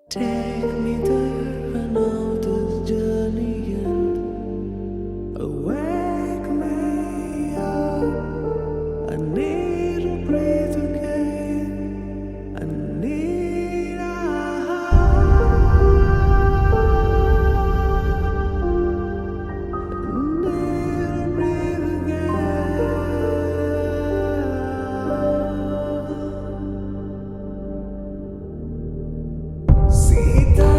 Take me there, I know this journey ends. Awake me up, I need to breathe again. I need a breathe again. Sita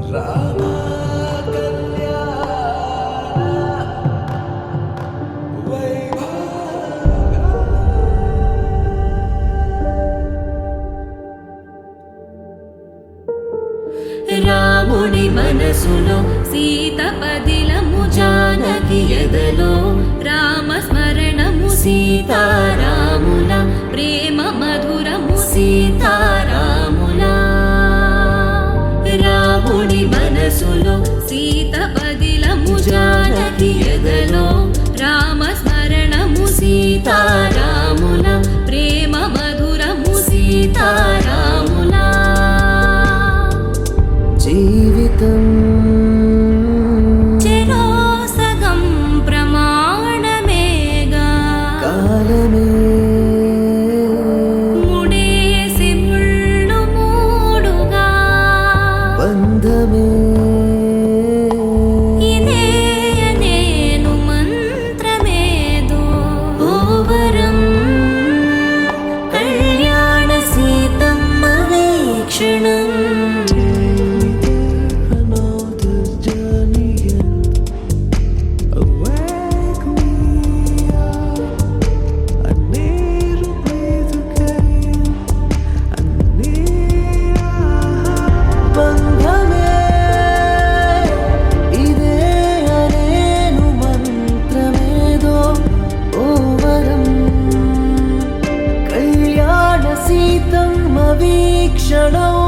Rama రాముని మనసులో సీత పదిలము జానకి ఎదలో రామస్మరణము సీతారాముల ప్రేమ మధురము సీతారాముల రాముని మనసులో సీత పదిలము జానకి ఎదలో రామస్మరణము సీతారాముల ప్రేమ మధురము సీతారాముల జీవితం చెరో సగం ప్రమాణమేగా కాలమే ముడేసి ముళ్ళు మూడుగా బంధమే ఇదే నేను మంత్రమేదో ఓవరం కళ్యాణ సీతమ్మ వీక్షణం వీక్షణం